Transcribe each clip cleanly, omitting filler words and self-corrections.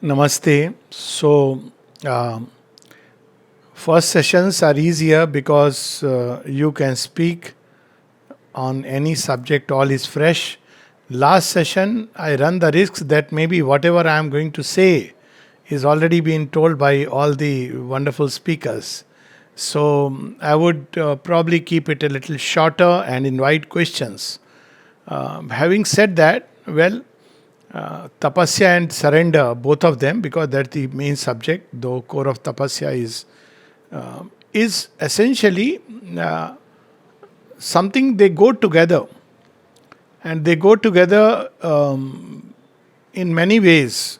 Namaste. First sessions are easier because you can speak on any subject, all is fresh. Last session, I run the risks that maybe whatever I am going to say is already been told by all the wonderful speakers. I would probably keep it a little shorter and invite questions. Having said that, Tapasya and surrender, both of them, because that's the main subject, though core of Tapasya is essentially something they go together. And they go together in many ways.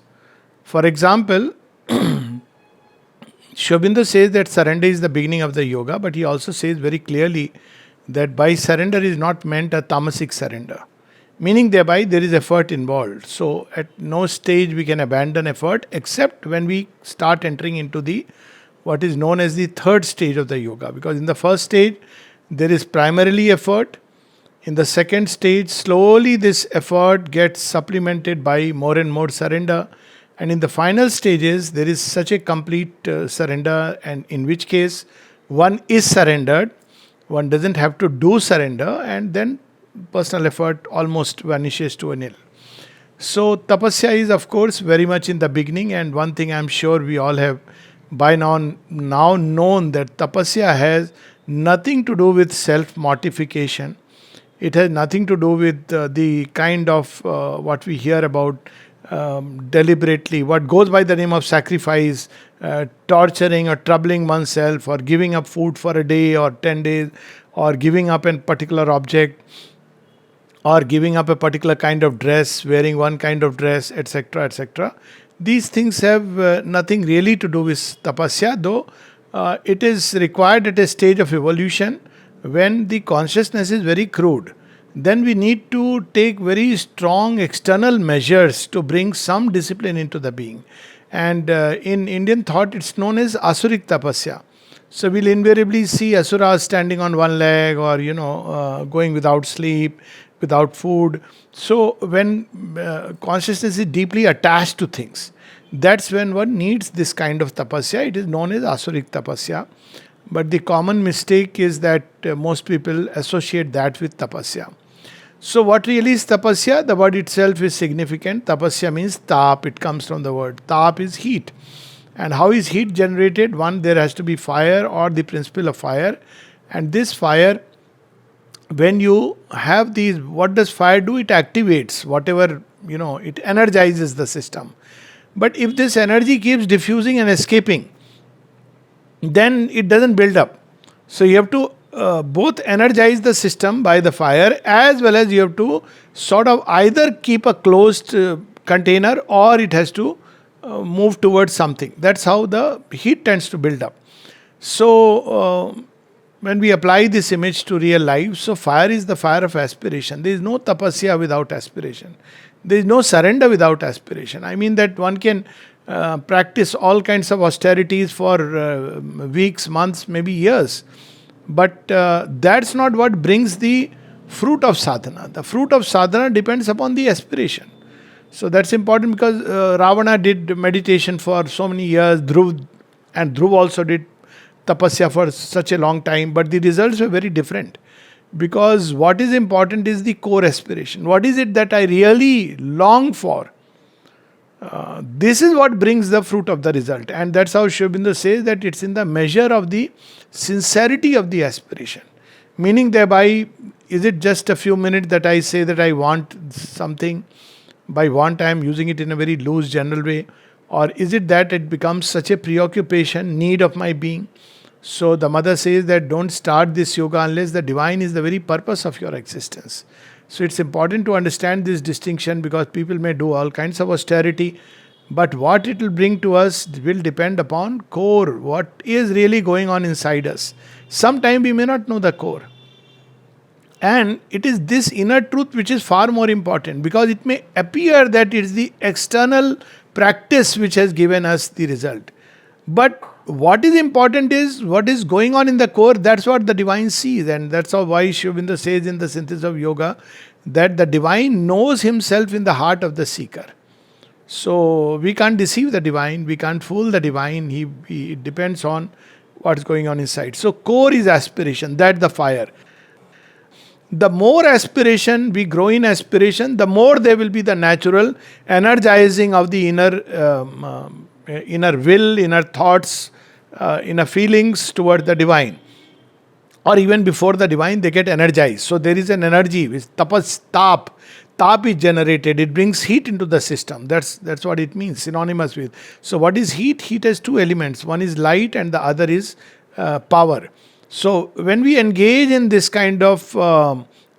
For example, Shobindu says that surrender is the beginning of the yoga, but he also says very clearly that by surrender is not meant a tamasic surrender. Meaning thereby there is effort involved. So at no stage we can abandon effort except when we start entering into the what is known as the third stage of the yoga. Because in the first stage there is primarily effort. In the second stage, slowly this effort gets supplemented by more and more surrender. And in the final stages, there is such a complete surrender, and in which case one is surrendered. One doesn't have to do surrender, and then personal effort almost vanishes to a nil. So, tapasya is, of course, very much in the beginning, and one thing I'm sure we all have by now known that tapasya has nothing to do with self mortification. It has nothing to do with the kind of what we hear about deliberately, what goes by the name of sacrifice, torturing or troubling oneself, or giving up food for a day or 10 days, or giving up a particular object, or giving up a particular kind of dress, wearing one kind of dress, etc., etc. These things have nothing really to do with tapasya, though it is required at a stage of evolution when the consciousness is very crude. Then we need to take very strong external measures to bring some discipline into the being. And in Indian thought, it's known as asurik tapasya. So we'll invariably see asuras standing on one leg, or going without sleep, without food. So when consciousness is deeply attached to things, that's when one needs this kind of tapasya. It is known as asurik tapasya. But the common mistake is that most people associate that with tapasya. So what really is tapasya? The word itself is significant. Tapasya means tap. It comes from the word. Tap is heat. And how is heat generated? One, there has to be fire or the principle of fire. And this fire, when you have these, what does fire do? It activates whatever, it energizes the system. But if this energy keeps diffusing and escaping, then it doesn't build up. So you have to both energize the system by the fire, as well as you have to sort of either keep a closed container, or it has to move towards something. That's how the heat tends to build up. So when we apply this image to real life, so fire is the fire of aspiration. There is no tapasya without aspiration. There is no surrender without aspiration. I mean that one can practice all kinds of austerities for weeks, months, maybe years. But that's not what brings the fruit of sadhana. The fruit of sadhana depends upon the aspiration. So that's important, because Ravana did meditation for so many years, Dhruv also did tapasya for such a long time, but the results were very different. Because what is important is the core aspiration. What is it that I really long for? This is what brings the fruit of the result. And that's how Shobindu says that it's in the measure of the sincerity of the aspiration. Meaning thereby, is it just a few minutes that I say that I want something? By want, I am using it in a very loose, general way. Or is it that it becomes such a preoccupation, need of my being? So the mother says that don't start this yoga unless the divine is the very purpose of your existence. So it's important to understand this distinction, because people may do all kinds of austerity, but what it will bring to us will depend upon core, what is really going on inside us. Sometimes we may not know the core. And it is this inner truth which is far more important, because it may appear that it is the external practice which has given us the result. But what is important is what is going on in the core. That's what the divine sees, and that's how why Shobindu says in the synthesis of yoga that the divine knows himself in the heart of the seeker. So we can't deceive the divine, we can't fool the divine. It depends on what's going on inside. So core is aspiration, that the fire. The more aspiration we grow in aspiration, the more there will be the natural energizing of the inner will, inner thoughts, inner feelings toward the divine, or even before the divine, they get energized. So there is an energy which tap is generated. It brings heat into the system. That's what it means, synonymous with. So what is heat? Heat has two elements. One is light and the other is power. So when we engage in this kind of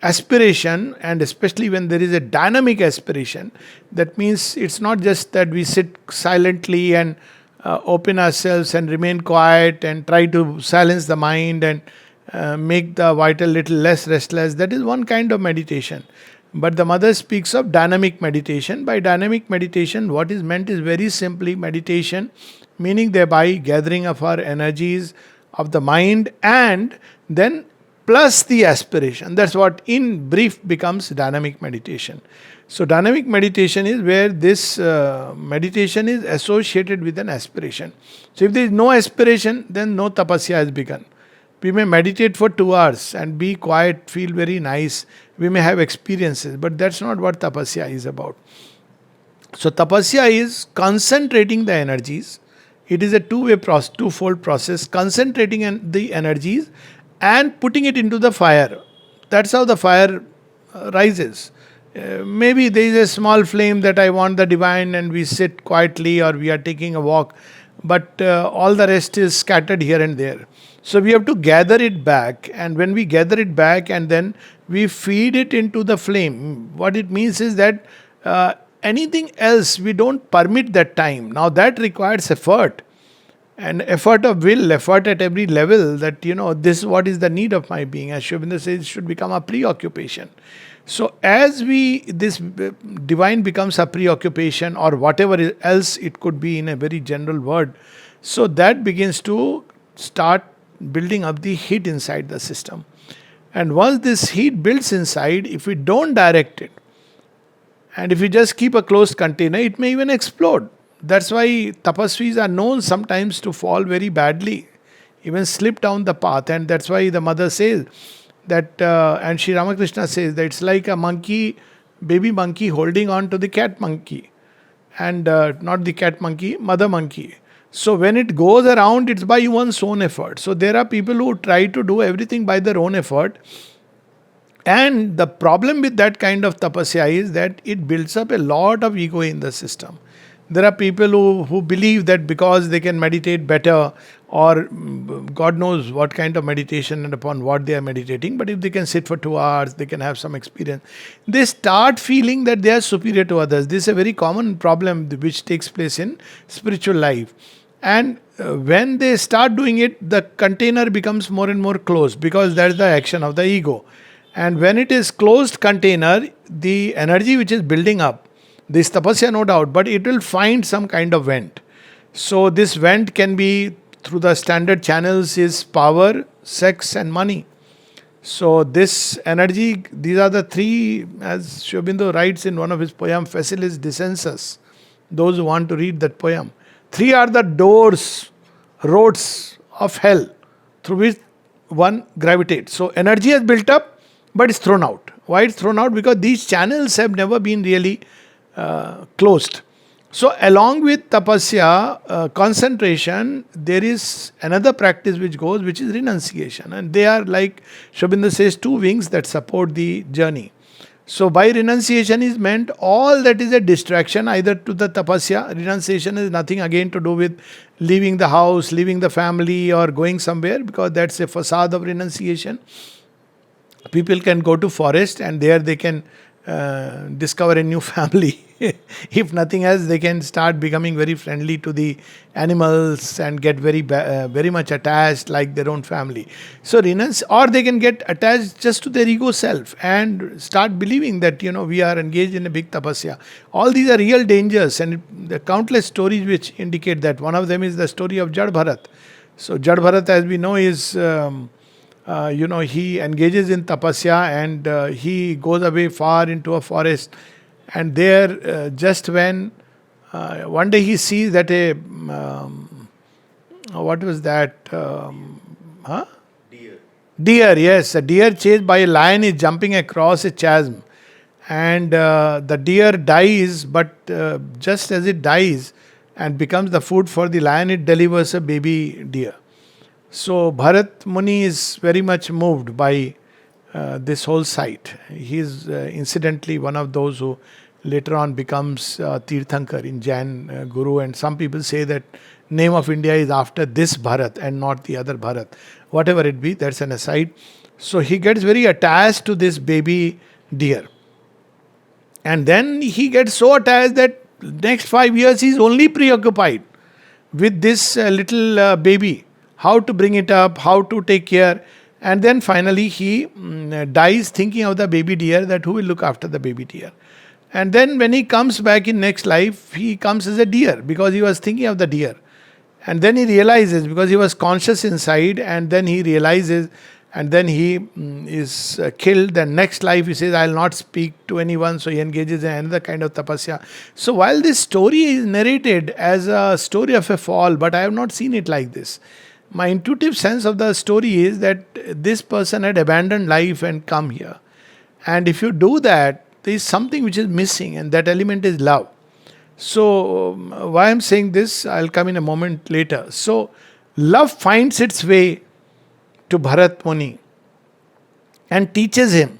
aspiration, and especially when there is a dynamic aspiration, that means it's not just that we sit silently and open ourselves and remain quiet and try to silence the mind and make the vital little less restless. That is one kind of meditation. But the mother speaks of dynamic meditation. By dynamic meditation, what is meant is very simply meditation, meaning thereby gathering of our energies of the mind and then plus the aspiration. That's what in brief becomes dynamic meditation. So dynamic meditation is where this meditation is associated with an aspiration. So if there is no aspiration, then no tapasya has begun. We may meditate for 2 hours and be quiet, feel very nice. We may have experiences, but that's not what tapasya is about. So tapasya is concentrating the energies. It is a twofold process, concentrating the energies and putting it into the fire. That's how the fire rises. Maybe there is a small flame that I want the divine and we sit quietly or we are taking a walk, but all the rest is scattered here and there. So we have to gather it back, and when we gather it back and then we feed it into the flame, what it means is that anything else we don't permit that time. Now that requires effort, and effort of will, effort at every level, that this is what is the need of my being. As Sri Aurobindo says, it should become a preoccupation. So as this divine becomes a preoccupation, or whatever else it could be in a very general word, so that begins to start building up the heat inside the system. And once this heat builds inside, if we don't direct it, and if we just keep a closed container, it may even explode. That's why tapasvis are known sometimes to fall very badly, even slip down the path. And that's why the mother says that, and Sri Ramakrishna says that it's like a monkey, baby monkey holding on to the cat monkey, and not the cat monkey, mother monkey. So when it goes around, it's by one's own effort. So there are people who try to do everything by their own effort. And the problem with that kind of tapasya is that it builds up a lot of ego in the system. There are people who believe that because they can meditate better, or God knows what kind of meditation and upon what they are meditating, but if they can sit for 2 hours, they can have some experience, they start feeling that they are superior to others. This is a very common problem which takes place in spiritual life. And when they start doing it, the container becomes more and more closed, because that's the action of the ego. And when it is closed container, the energy which is building up, this tapasya no doubt, but it will find some kind of vent. So this vent can be through the standard channels is power, sex and money. So this energy, these are the three, as Sri Aurobindo writes in one of his poems, Facilis Descensus, those who want to read that poem. 3 are the roads of hell through which one gravitates. So energy has built up, but it's thrown out. Why it's thrown out? Because these channels have never been really closed. So along with tapasya, concentration, there is another practice which goes, which is renunciation. And they are, like Sri Aurobindo says, 2 wings that support the journey. So by renunciation is meant all that is a distraction either to the tapasya. Renunciation is nothing again to do with leaving the house, leaving the family or going somewhere, because that's a facade of renunciation. People can go to forest and there they can discover a new family. If nothing else, they can start becoming very friendly to the animals and get very much attached like their own family. So or they can get attached just to their ego self and start believing that we are engaged in a big tapasya. All these are real dangers, and the countless stories which indicate that. One of them is the story of Jad Bharat. So Jad Bharat, as we know, is he engages in tapasya and he goes away far into a forest, and there just when One day he sees that what was that? Huh? Deer, yes, a deer chased by a lion is jumping across a chasm, and the deer dies. But just as it dies and becomes the food for the lion, it delivers a baby deer. So Bharat Muni is very much moved by this whole sight. He is incidentally one of those who later on becomes Tirthankar in Jain Guru, and some people say that name of India is after this Bharat and not the other Bharat. Whatever it be, that's an aside. So he gets very attached to this baby deer. And then he gets so attached that next 5 years he's only preoccupied with this little baby, how to bring it up, how to take care. And then finally he dies thinking of the baby deer, that who will look after the baby deer. And then when he comes back in next life, he comes as a deer because he was thinking of the deer. And then he realizes, because he was conscious inside, and then he realizes, and then he is killed. Then next life he says, I'll not speak to anyone. So he engages in another kind of tapasya. So while this story is narrated as a story of a fall, but I have not seen it like this. My intuitive sense of the story is that this person had abandoned life and come here. And if you do that, there is something which is missing, and that element is love. So, why I'm saying this, I'll come in a moment later. So, love finds its way to Bharat Muni and teaches him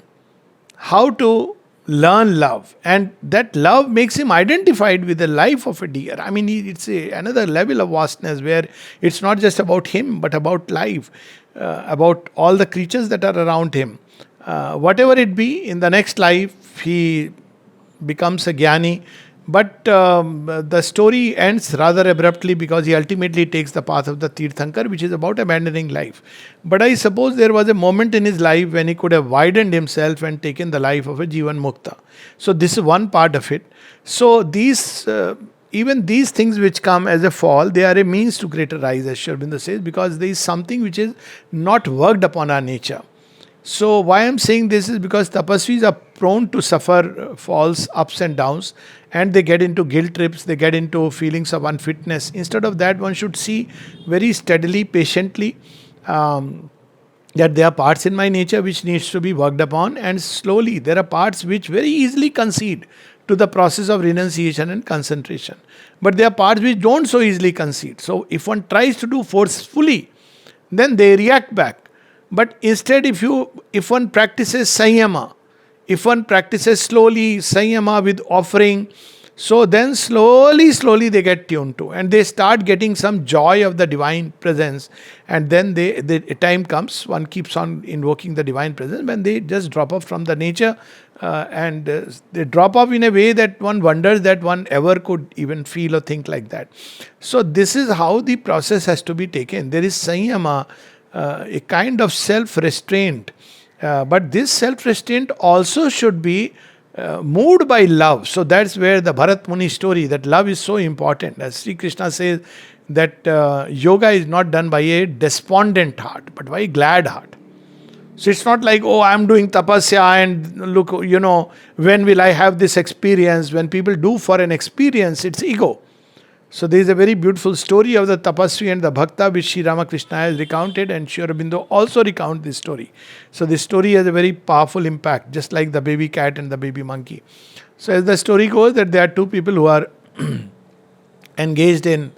how to learn love. And that love makes him identified with the life of a deer. I mean, it's another level of vastness where it's not just about him, but about life, about all the creatures that are around him. Whatever it be, in the next life, he becomes a jnani. But the story ends rather abruptly because he ultimately takes the path of the Tirthankar, which is about abandoning life. But I suppose there was a moment in his life when he could have widened himself and taken the life of a Jivan Mukta. So this is one part of it. So these, even these things which come as a fall, they are a means to greater rise, as Sri Aurobindo says, because there is something which is not worked upon our nature. So why I'm saying this is because tapasvis are prone to suffer falls, ups and downs, and they get into guilt trips, they get into feelings of unfitness. Instead of that, one should see very steadily, patiently, that there are parts in my nature which needs to be worked upon, and slowly there are parts which very easily concede to the process of renunciation and concentration. But there are parts which don't so easily concede. So if one tries to do forcefully, then they react back. But instead, if one practices sanyama, if one practices slowly sanyama with offering, so then slowly they get tuned to, and they start getting some joy of the divine presence. And then the time comes, one keeps on invoking the divine presence, when they just drop off from the nature, and they drop off in a way that one wonders that one ever could even feel or think like that. So this is how the process has to be taken. There is sanyama, a kind of self-restraint. But this self-restraint also should be moved by love. So that's where the Bharat Muni story, that love is so important. As Sri Krishna says, that yoga is not done by a despondent heart, but by a glad heart. So it's not like, oh, I'm doing tapasya and look, when will I have this experience? When people do for an experience, it's ego. So there is a very beautiful story of the tapasvi and the bhakta which Sri Ramakrishna has recounted, and Sri Aurobindo also recount this story. So this story has a very powerful impact, just like the baby cat and the baby monkey. So as the story goes, that there are two people who are engaged in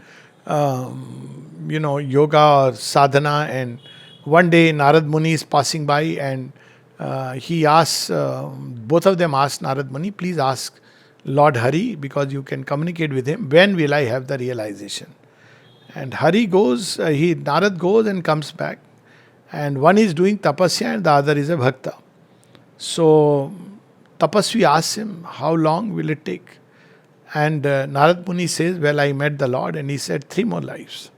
yoga or sadhana, and one day Narad Muni is passing by, and he asks, both of them ask Narad Muni, please ask Lord Hari, because you can communicate with him, when will I have the realization? And Narad goes and comes back, and one is doing tapasya and the other is a bhakta. So tapasvi asks him, how long will it take? And Narad Muni says, well, I met the Lord and he said 3 more lives.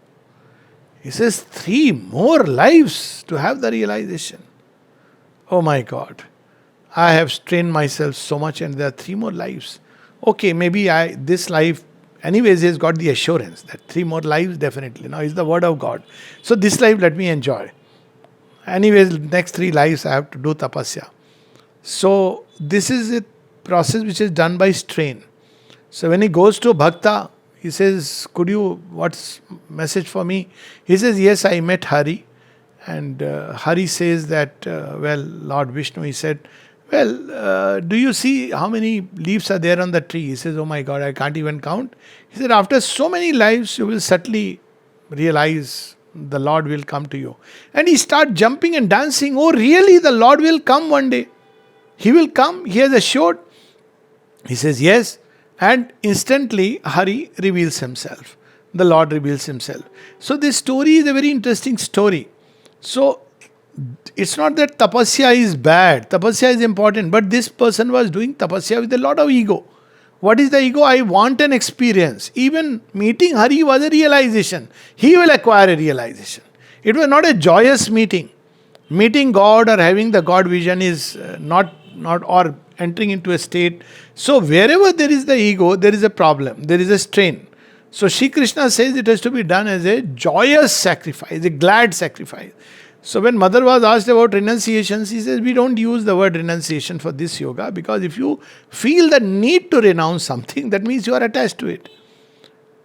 He says 3 more lives to have the realization. Oh my God, I have strained myself so much and there are 3 more lives. Okay, maybe this life, anyways, he has got the assurance that 3 more lives definitely. Now is the word of God. So this life let me enjoy. Anyways, next 3 lives I have to do tapasya. So this is a process which is done by strain. So when he goes to Bhakta, he says, what's message for me? He says, yes, I met Hari. And Hari says that, Lord Vishnu, he said, do you see how many leaves are there on the tree? He says, oh my God, I can't even count. He said, after so many lives, you will certainly realize the Lord will come to you. And he starts jumping and dancing. Oh, really? The Lord will come one day. He will come. He has assured. He says, yes. And instantly, Hari reveals himself. The Lord reveals himself. So this story is a very interesting story. So it's not that tapasya is bad. Tapasya is important. But this person was doing tapasya with a lot of ego. What is the ego? I want an experience. Even meeting Hari was a realization. He will acquire a realization. It was not a joyous meeting. Meeting God or having the God vision is not or entering into a state. So wherever there is the ego, there is a problem. There is a strain. So Shri Krishna says it has to be done as a joyous sacrifice, a glad sacrifice. So when Mother was asked about renunciation, she says, we don't use the word renunciation for this yoga, because if you feel the need to renounce something, that means you are attached to it.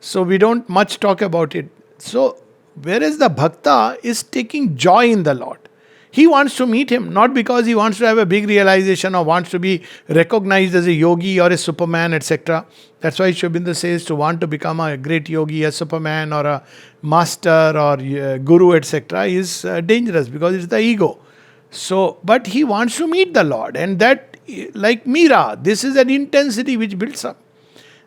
So we don't much talk about it. So whereas the bhakta is taking joy in the Lord. He wants to meet him, not because he wants to have a big realization or wants to be recognized as a yogi or a superman, etc. That's why Sri Aurobindo says to want to become a great yogi, a superman or a master or a guru, etc. is dangerous, because it's the ego. So, but he wants to meet the Lord, and that, like Meera, this is an intensity which builds up.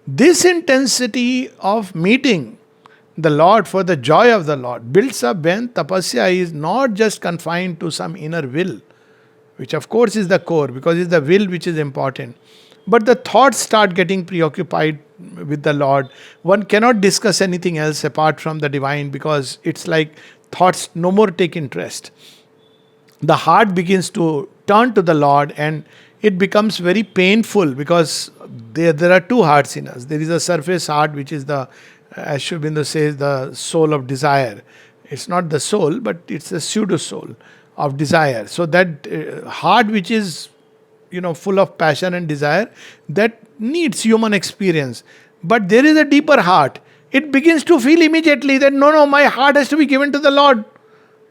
This intensity of meeting the Lord for the joy of the Lord builds up when tapasya is not just confined to some inner will, which of course is the core, because it's the will which is important. But the thoughts start getting preoccupied with the Lord. One cannot discuss anything else apart from the divine, because it's like thoughts no more take interest. The heart begins to turn to the Lord, and it becomes very painful, because there are two hearts in us. There is a surface heart, which is the, as Sri Aurobindo says, the soul of desire. It's not the soul, but it's a pseudo soul of desire. So that heart which is, full of passion and desire, that needs human experience. But there is a deeper heart. It begins to feel immediately that no, my heart has to be given to the Lord.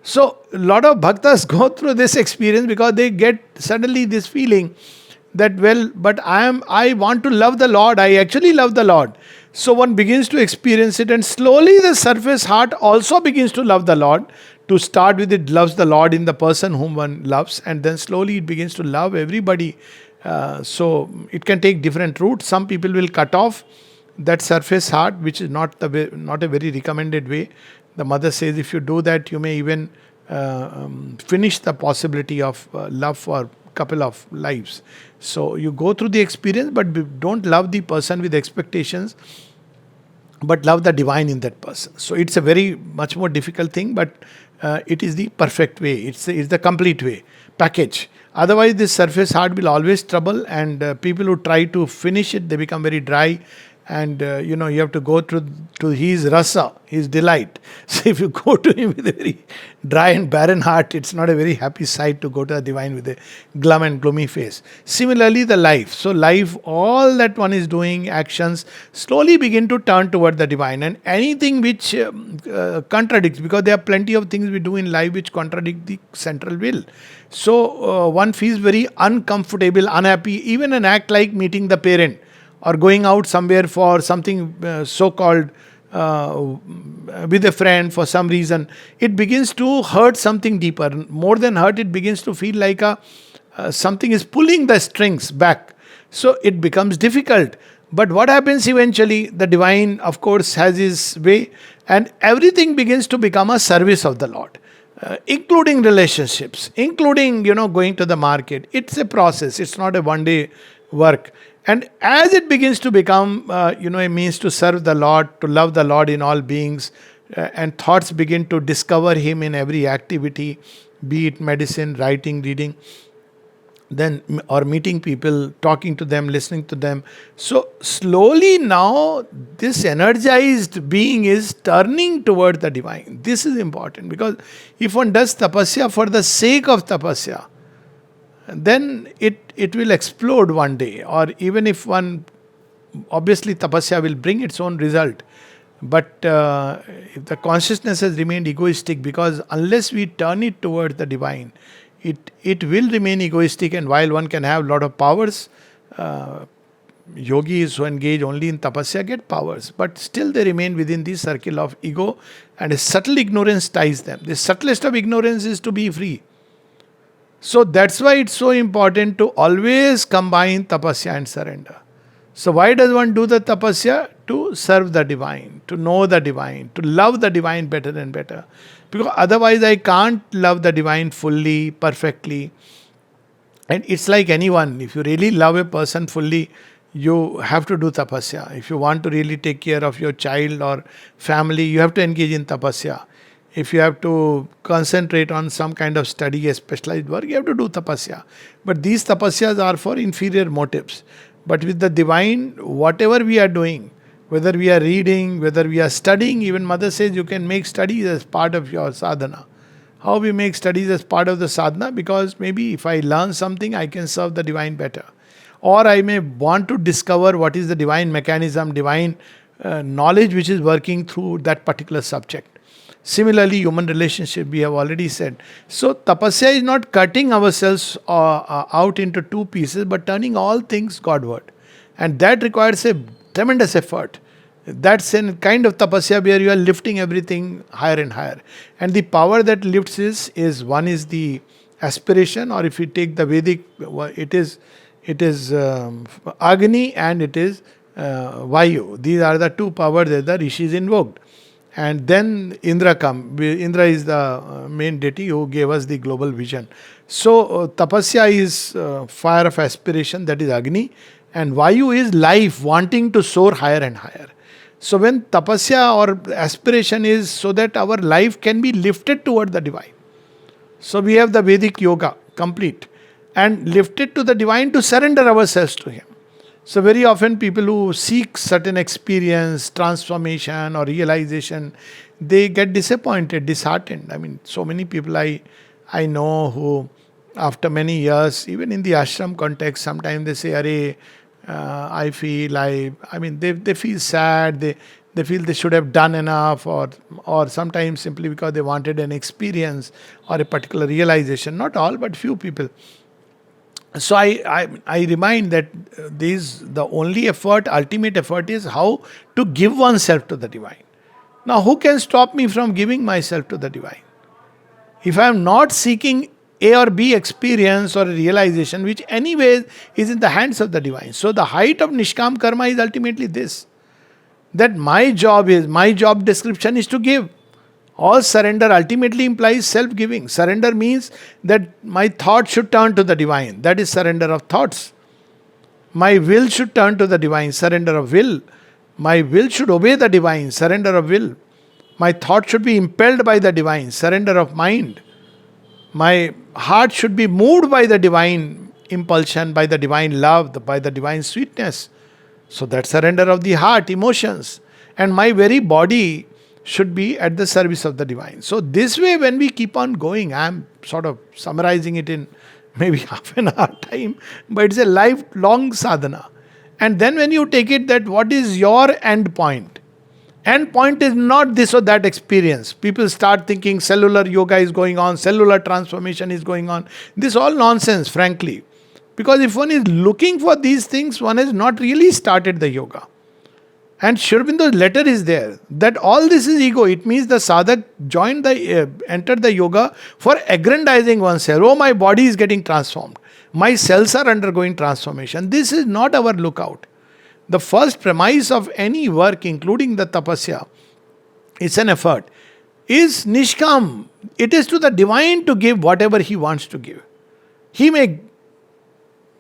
So a lot of bhaktas go through this experience because they get suddenly this feeling that, but I want to love the Lord. I actually love the Lord. So one begins to experience it, and slowly the surface heart also begins to love the Lord. To start with, it loves the Lord in the person whom one loves, and then slowly it begins to love everybody. So it can take different routes. Some people will cut off that surface heart, which is not a very recommended way. The mother says if you do that, you may even finish the possibility of love for a couple of lives. So you go through the experience, but don't love the person with expectations, but love the divine in that person. So it's a very much more difficult thing, but it is the perfect way. It's the complete way, package. Otherwise, this surface heart will always trouble, and people who try to finish it, they become very dry. And you have to go to his rasa, his delight. So if you go to him with a very dry and barren heart, it's not a very happy sight to go to the divine with a glum and gloomy face. Similarly, the life. So life, all that one is doing, actions, slowly begin to turn toward the divine. And anything which contradicts, because there are plenty of things we do in life which contradict the central will. So one feels very uncomfortable, unhappy, even an act like meeting the parent, or going out somewhere for something so-called with a friend for some reason, it begins to hurt something deeper. More than hurt, it begins to feel like something is pulling the strings back. So it becomes difficult. But what happens eventually? The divine, of course, has his way, and everything begins to become a service of the Lord. Including relationships, including, going to the market. It's a process. It's not a one-day work. And as it begins to become, a means to serve the Lord, to love the Lord in all beings, and thoughts begin to discover Him in every activity, be it medicine, writing, reading, then or meeting people, talking to them, listening to them. So slowly now this energized being is turning toward the divine. This is important, because if one does tapasya for the sake of tapasya, then it will explode one day. Or even if one obviously tapasya will bring its own result. But if the consciousness has remained egoistic, because unless we turn it towards the divine, it will remain egoistic. And while one can have a lot of powers, yogis who engage only in tapasya get powers, but still they remain within the circle of ego, and a subtle ignorance ties them. The subtlest of ignorance is to be free. So that's why it's so important to always combine tapasya and surrender. So why does one do the tapasya? To serve the divine, to know the divine, to love the divine better and better. Because otherwise I can't love the divine fully, perfectly. And it's like anyone, if you really love a person fully, you have to do tapasya. If you want to really take care of your child or family, you have to engage in tapasya. If you have to concentrate on some kind of study, a specialized work, you have to do tapasya. But these tapasyas are for inferior motives. But with the divine, whatever we are doing, whether we are reading, whether we are studying, even Mother says you can make studies as part of your sadhana. How we make studies as part of the sadhana? Because maybe if I learn something, I can serve the divine better. Or I may want to discover what is the divine mechanism, divine knowledge which is working through that particular subject. Similarly, human relationship, we have already said. So, tapasya is not cutting ourselves out into two pieces, but turning all things Godward. And that requires a tremendous effort. That's a kind of tapasya where you are lifting everything higher and higher. And the power that lifts is one is the aspiration, or if you take the Vedic, it is Agni and it is Vayu. These are the two powers that the rishis invoked. And then Indra come. Indra is the main deity who gave us the global vision. So tapasya is fire of aspiration, that is Agni. And Vayu is life, wanting to soar higher and higher. So when tapasya or aspiration is so that our life can be lifted toward the divine. So we have the Vedic yoga complete. And lifted to the divine to surrender ourselves to Him. So very often people who seek certain experience, transformation or realization, they get disappointed, disheartened. I mean, so many people I know who after many years, even in the ashram context, sometimes they say, Arey, I feel they feel sad, they feel they should have done enough, or sometimes simply because they wanted an experience or a particular realization. Not all, but few people. So I remind that the only effort, ultimate effort is how to give oneself to the divine. Now who can stop me from giving myself to the divine? If I am not seeking A or B experience or realization, which anyway is in the hands of the divine. So the height of Nishkam Karma is ultimately this. That my job description is to give. All surrender ultimately implies self-giving. Surrender means that my thought should turn to the divine. That is surrender of thoughts. My will should turn to the divine. Surrender of will. My will should obey the divine. Surrender of will. My thought should be impelled by the divine. Surrender of mind. My heart should be moved by the divine impulsion, by the divine love, by the divine sweetness. So that surrender of the heart, emotions. And my very body should be at the service of the divine. So this way, when we keep on going, I am sort of summarizing it in maybe half an hour time, but it's a lifelong sadhana. And then when you take it that what is your end point? End point is not this or that experience. People start thinking cellular yoga is going on, cellular transformation is going on. This is all nonsense, frankly. Because if one is looking for these things, one has not really started the yoga. And Sri Aurobindo's letter is there that all this is ego. It means the sadhak entered the yoga for aggrandizing oneself. Oh, my body is getting transformed. My cells are undergoing transformation. This is not our lookout. The first premise of any work, including the tapasya, it's an effort, is nishkam. It is to the divine to give whatever he wants to give. He may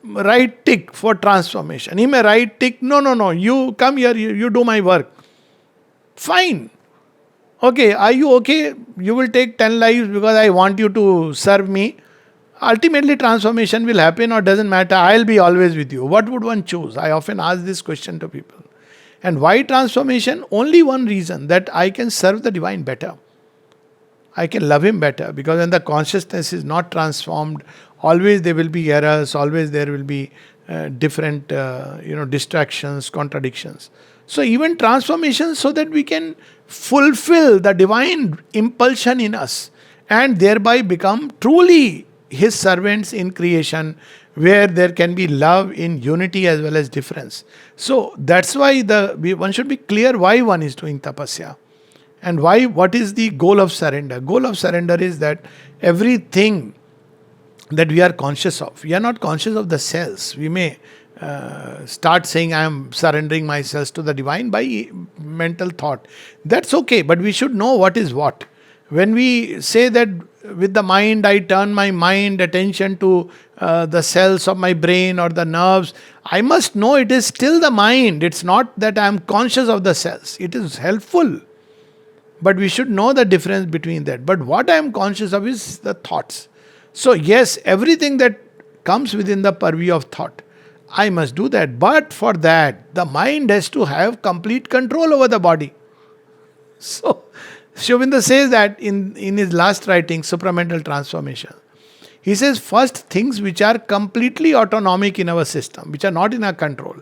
write tick for transformation. He may write tick, no, you come here, you do my work. Fine. Okay, are you okay? You will take 10 lives because I want you to serve me. Ultimately transformation will happen or doesn't matter. I'll be always with you. What would one choose? I often ask this question to people. And why transformation? Only one reason, that I can serve the divine better. I can love him better, because when the consciousness is not transformed, always there will be errors, always there will be different distractions, contradictions. So even transformation, so that we can fulfill the divine impulsion in us and thereby become truly his servants in creation, where there can be love in unity as well as difference. So that's why one should be clear why one is doing tapasya. And what is the goal of surrender? Goal of surrender is that everything that we are conscious of, we are not conscious of the cells. We may start saying, I am surrendering myself to the divine by mental thought. That's okay, but we should know what is what. When we say that with the mind, I turn my mind attention to the cells of my brain or the nerves, I must know it is still the mind. It's not that I am conscious of the cells. It is helpful, but we should know the difference between that. But what I am conscious of is the thoughts. So yes, everything that comes within the purview of thought, I must do that. But for that, the mind has to have complete control over the body. So Sri Aurobindo says that in his last writing, Supramental Transformation. He says, first, things which are completely autonomic in our system, which are not in our control,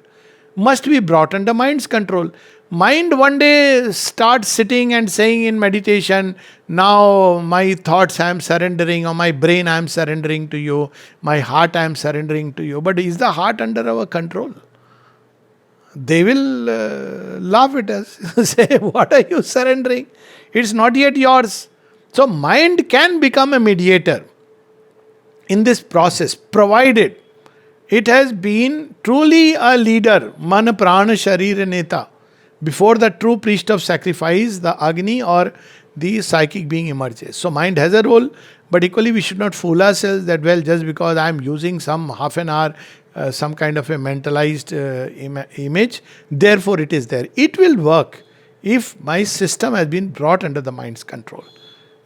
must be brought under mind's control. Mind one day starts sitting and saying in meditation, now my thoughts I am surrendering, or my brain I am surrendering to you, my heart I am surrendering to you. But is the heart under our control? They will laugh at us, say, what are you surrendering? It's not yet yours. So mind can become a mediator in this process, provided it has been truly a leader, mana prana sharira neta, before the true priest of sacrifice, the Agni or the psychic being emerges. So mind has a role, but equally we should not fool ourselves that, well, just because I am using some half an hour, some kind of a mentalized image, therefore it is there. It will work if my system has been brought under the mind's control.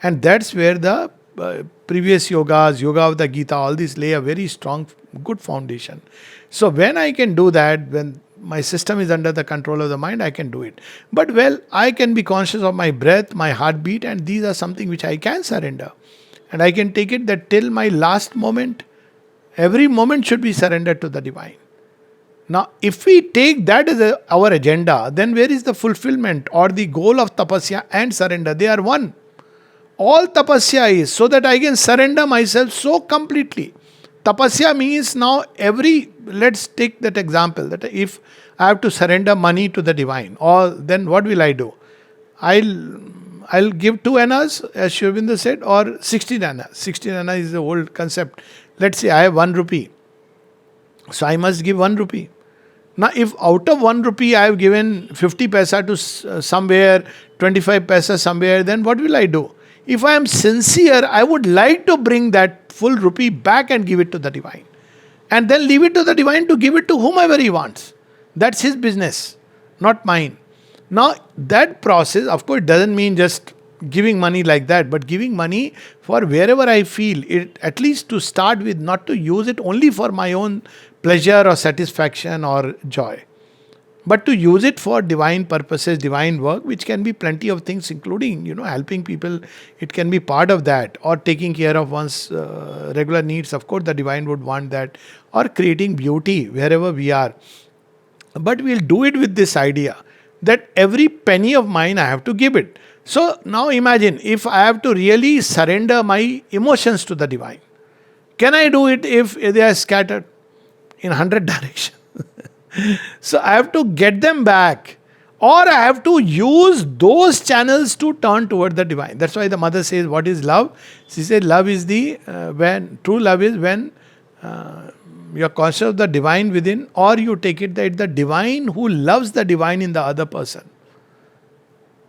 And that's where the previous yogas, yoga of the Gita, all these lay a very strong, good foundation. So when I can do that, when my system is under the control of the mind, I can do it. But well, I can be conscious of my breath, my heartbeat, and these are something which I can surrender. And I can take it that till my last moment, every moment should be surrendered to the divine. Now, if we take that as our agenda, then where is the fulfillment or the goal of tapasya and surrender? They are one. All tapasya is so that I can surrender myself so completely. Tapasya means now let's take that example, that if I have to surrender money to the divine, or then what will I do? I'll give 2 annas, as Sri Aurobindo said, or 16 annas. 16 annas is the old concept. Let's say I have 1 rupee. So I must give 1 rupee. Now, if out of 1 rupee I have given 50 paisa to somewhere, 25 paisa somewhere, then what will I do? If I am sincere, I would like to bring that full rupee back and give it to the divine. And then leave it to the divine to give it to whomever he wants. That's his business, not mine. Now, that process, of course, doesn't mean just giving money like that, but giving money for wherever I feel it, at least to start with, not to use it only for my own pleasure or satisfaction or joy, but to use it for divine purposes, divine work, which can be plenty of things, including, helping people. It can be part of that, or taking care of one's regular needs. Of course, the divine would want that, or creating beauty wherever we are. But we'll do it with this idea that every penny of mine I have to give it. So now imagine if I have to really surrender my emotions to the divine. Can I do it if they are scattered in 100 directions? So I have to get them back, or I have to use those channels to turn toward the divine. That's why the mother says, what is love? She said, love is true love is when you are conscious of the divine within, or you take it that the divine who loves the divine in the other person.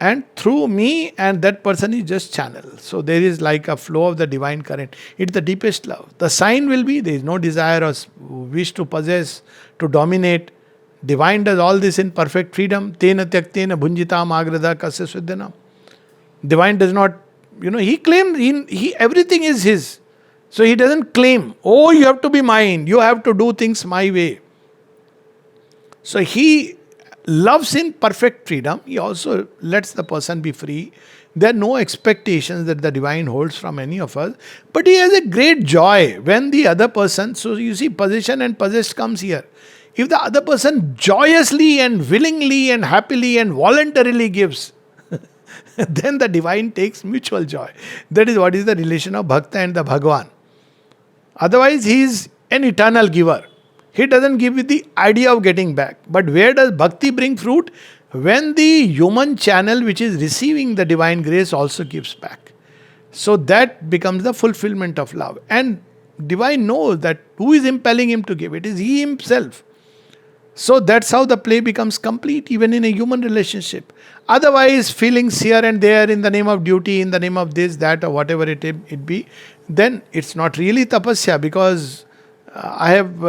And through me, and that person is just channel. So there is like a flow of the divine current. It's the deepest love. The sign will be there is no desire or wish to possess, to dominate. Divine does all this in perfect freedom. Tena tyaktena bhunjitam agrada kasya svidyanam. Divine does not, he claims he everything is his. So he doesn't claim, oh, you have to be mine, you have to do things my way. So he loves in perfect freedom. He also lets the person be free. There are no expectations that the divine holds from any of us, but he has a great joy when the other person, so you see, possession and possessed comes here. If the other person joyously and willingly and happily and voluntarily gives, then the divine takes mutual joy. That is what is the relation of Bhakta and the Bhagwan. Otherwise, he is an eternal giver. He doesn't give you the idea of getting back. But where does Bhakti bring fruit? When the human channel which is receiving the divine grace also gives back. So that becomes the fulfillment of love. And divine knows that who is impelling him to give? It is he himself. So that's how the play becomes complete, even in a human relationship. Otherwise, feelings here and there in the name of duty, in the name of this, that, or whatever it be, then it's not really tapasya, because I have,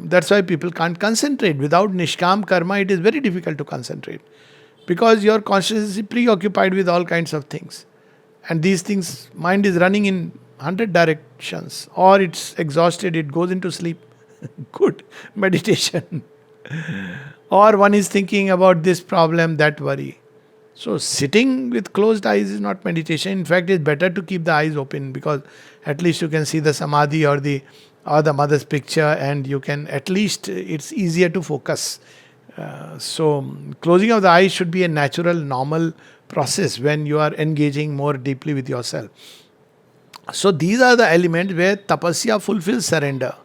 that's why people can't concentrate. Without nishkam karma, it is very difficult to concentrate, because your consciousness is preoccupied with all kinds of things. And these things, mind is running in 100 directions, or it's exhausted, it goes into sleep. Good meditation. Or one is thinking about this problem, that worry. So sitting with closed eyes is not meditation. In fact, it's better to keep the eyes open, because at least you can see the samadhi or the mother's picture, and you can, at least it's easier to focus. So closing of the eyes should be a natural, normal process when you are engaging more deeply with yourself. So these are the elements where tapasya fulfills surrender.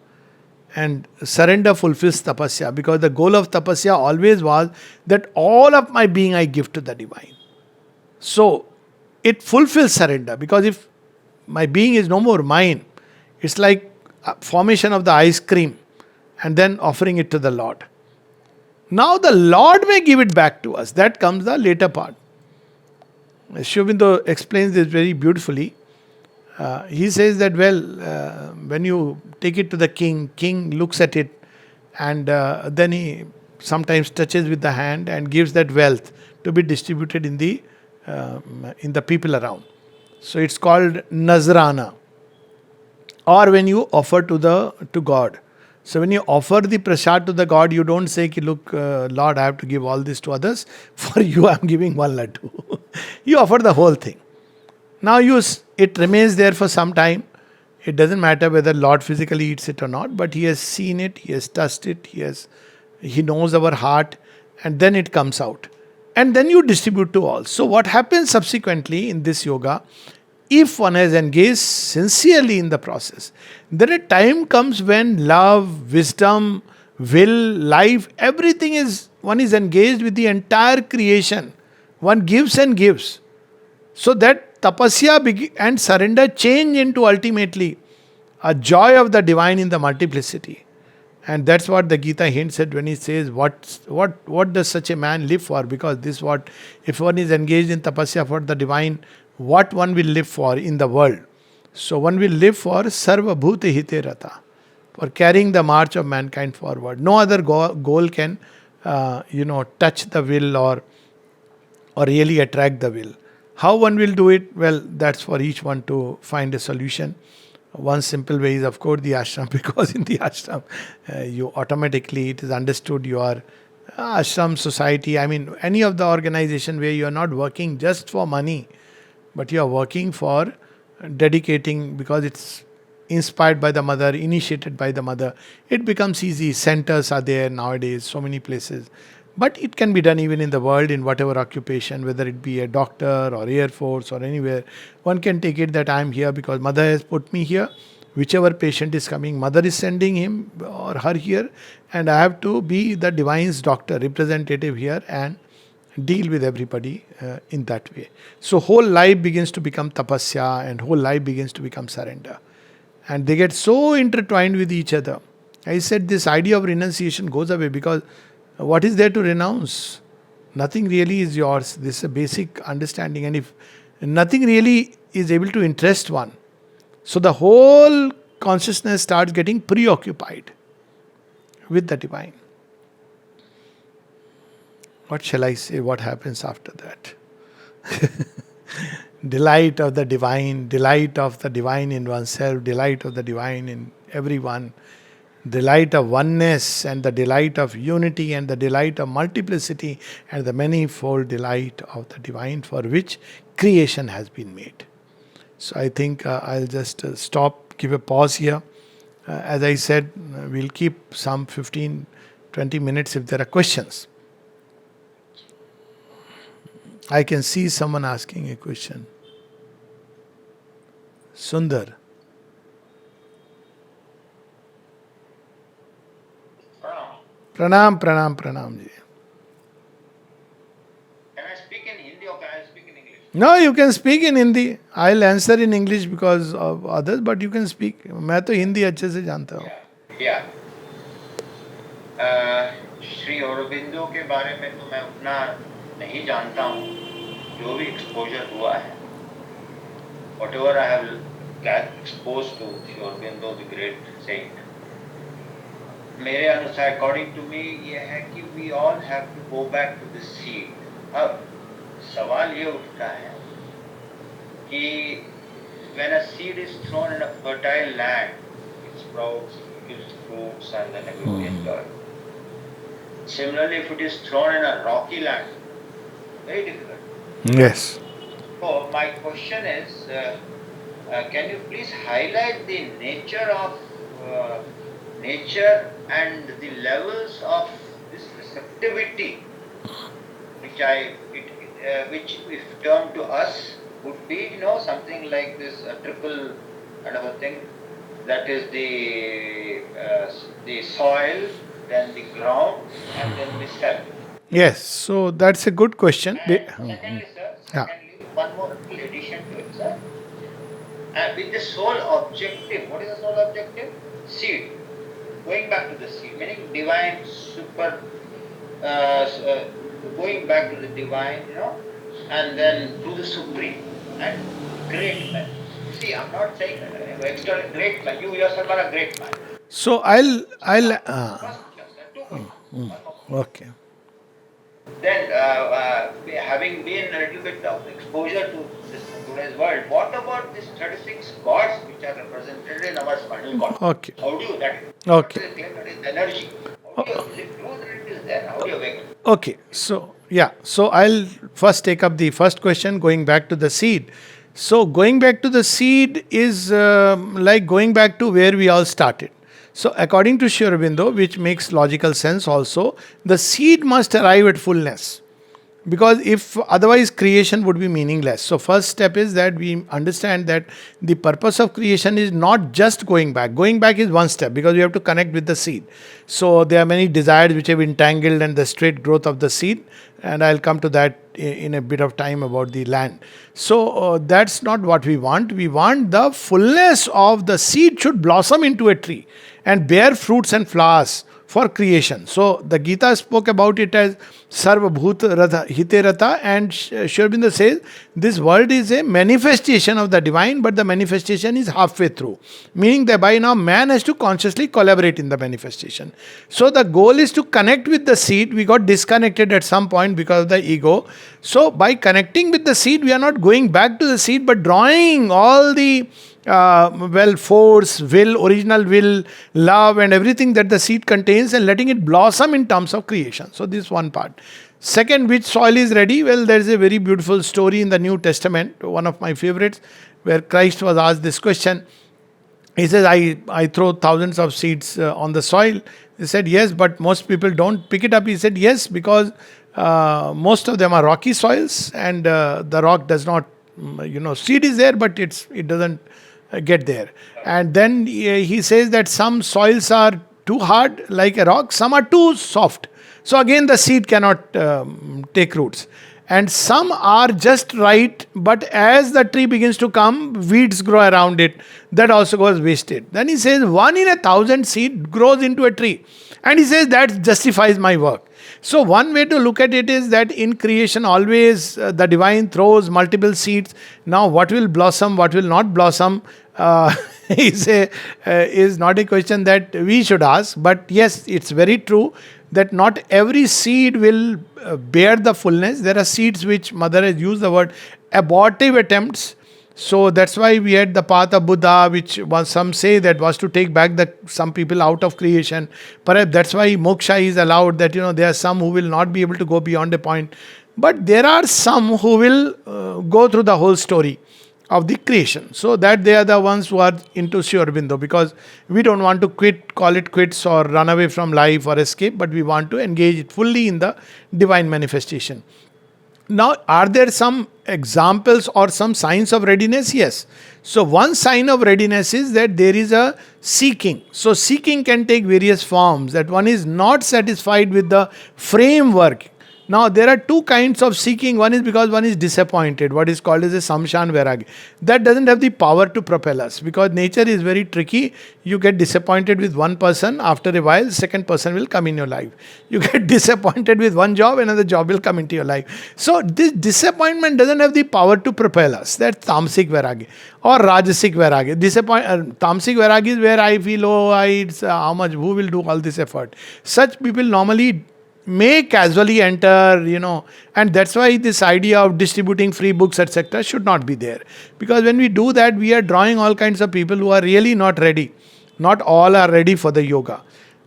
And surrender fulfills tapasya, because the goal of tapasya always was that all of my being I give to the divine. So it fulfills surrender, because if my being is no more mine, it's like formation of the ice cream and then offering it to the Lord. Now the Lord may give it back to us. That comes the later part. Sri Aurobindo explains this very beautifully. He says that, when you take it to the king looks at it, and then he sometimes touches with the hand and gives that wealth to be distributed in the people around. So it's called Nazrana. Or when you offer to God. So when you offer the prasad to the God, you don't say, look, Lord, I have to give all this to others. For you, I'm giving one laddu. You offer the whole thing. Now it remains there for some time. It doesn't matter whether Lord physically eats it or not, but He has seen it, He has touched it, He knows our heart, and then it comes out. And then you distribute to all. So what happens subsequently in this yoga, if one has engaged sincerely in the process, then a time comes when love, wisdom, will, life, one is engaged with the entire creation. One gives and gives. So that tapasya and surrender change into ultimately a joy of the divine in the multiplicity. And that's what the Gita hints at when he says, what does such a man live for? Because if one is engaged in tapasya for the divine, what one will live for in the world? So one will live for sarva bhute hite rata, for carrying the march of mankind forward. No other goal can touch the will or really attract the will. How one will do it? Well, that's for each one to find a solution. One simple way is, of course, the ashram, because in the ashram, you automatically, it is understood you are ashram society. I mean, any of the organization where you are not working just for money, but you are working for dedicating, because it's inspired by the mother, initiated by the mother. It becomes easy. Centers are there nowadays, so many places. But it can be done even in the world, in whatever occupation, whether it be a doctor or Air Force or anywhere. One can take it that I am here because mother has put me here. Whichever patient is coming, mother is sending him or her here, and I have to be the divine's doctor, representative here, and deal with everybody in that way. So whole life begins to become tapasya, and whole life begins to become surrender. And they get so intertwined with each other. I said this idea of renunciation goes away, because what is there to renounce? Nothing really is yours. This is a basic understanding. And if nothing really is able to interest one, so the whole consciousness starts getting preoccupied with the divine. What shall I say? What happens after that? Delight of the divine in oneself, delight of the divine in everyone. delight of oneness and the delight of unity and the delight of multiplicity and the manifold delight of the divine for which creation has been made. So I think I'll just stop, give a pause here. As I said, we'll keep some 15, 20 minutes if there are questions. I can see someone asking a question. Sundar. Pranam, pranam, pranam ji. Can I speak in Hindi or can I speak in English? No, you can speak in Hindi. I'll answer in English because of others, but you can speak. मैं तो हिंदी अच्छे से जानता हूँ. Yeah. Shri Aurobindo के बारे में तो मैं उतना नहीं जानता हूँ. जो भी एक्सपोजर हुआ है, whatever I have got exposed to Shri Aurobindo, the great saint, मेरे अनुसार according to me ये है कि we all have to go back to the seed. अब सवाल ये उठता है कि when a seed is thrown in a fertile land, it sprouts, gives fruits, and then everybody enjoys. Similarly, if it is thrown in a rocky land, very difficult. Yes. So my question is, can you please highlight the nature of nature and the levels of this receptivity, which if termed to us would be, something like this triple kind of a thing. That is the soil, then the ground, and then the cell. Yes. So that's a good question. Secondly, sir, one more little addition to it, sir. With the sole objective, what is the sole objective? Seed. Going back to the seed, meaning divine, super, going back to the divine, and then to the supreme and great man. See, I'm not saying extra great man. You yourself are a great man. So I'll. First, Okay. Then, having been a little bit of exposure to this today's world, what about these 36 gods which are represented in our spinal cord? Okay. How do you that? Okay. What is it? That is energy. How do you is it true that it is there? How do you awaken? Okay. So I'll first take up the first question, going back to the seed. So going back to the seed is like going back to where we all started. So according to Sri Aurobindo, which makes logical sense also, the seed must arrive at fullness. Because if otherwise creation would be meaningless. So first step is that we understand that the purpose of creation is not just going back. Going back is one step because we have to connect with the seed. So there are many desires which have entangled and the straight growth of the seed. And I'll come to that in a bit of time about the land. So that's not what we want. We want the fullness of the seed should blossom into a tree and bear fruits and flowers for creation. So the Gita spoke about it as Sarva Bhut Ratha Hite Ratha, and Sri Aurobindo says this world is a manifestation of the divine, but the manifestation is halfway through. Meaning that by now man has to consciously collaborate in the manifestation. So the goal is to connect with the seed. We got disconnected at some point because of the ego. So by connecting with the seed, we are not going back to the seed, but drawing all the force, will, original will, love, and everything that the seed contains and letting it blossom in terms of creation. So, this is one part. Second, which soil is ready? Well, there is a very beautiful story in the New Testament, one of my favorites, where Christ was asked this question. He says, I throw thousands of seeds on the soil. He said, yes, but most people don't pick it up. He said, yes, because most of them are rocky soils and the rock does not, seed is there, but it doesn't get there. And then he says that some soils are too hard like a rock, some are too soft. So again the seed cannot take roots. And some are just right, but as the tree begins to come, weeds grow around it. That also goes wasted. Then he says 1 in 1,000 seed grows into a tree. And he says that justifies my work. So one way to look at it is that in creation always the divine throws multiple seeds. Now what will blossom, what will not blossom is not a question that we should ask. But yes, it's very true that not every seed will bear the fullness. There are seeds which Mother has used the word abortive attempts. So that's why we had the path of Buddha, which was, some say that was to take back the some people out of creation. Perhaps that's why moksha is allowed. That there are some who will not be able to go beyond a point, but there are some who will go through the whole story of the creation. So that they are the ones who are into Sri Aurobindo, because we don't want to call it quits or run away from life or escape, but we want to engage it fully in the divine manifestation. Now, are there some examples or some signs of readiness? Yes. So, one sign of readiness is that there is a seeking. So, seeking can take various forms. That one is not satisfied with the framework. Now, there are two kinds of seeking. One is because one is disappointed, what is called as a samshan vairagya. That doesn't have the power to propel us, because nature is very tricky. You get disappointed with one person, after a while, second person will come in your life. You get disappointed with one job, another job will come into your life. So, this disappointment doesn't have the power to propel us. That's tamasic vairagya or rajasic vairagya. Tamasic vairagya is where I feel, it's how much, who will do all this effort. Such people normally may casually enter, and that's why this idea of distributing free books, etc., should not be there. Because when we do that, we are drawing all kinds of people who are really not ready. Not all are ready for the yoga.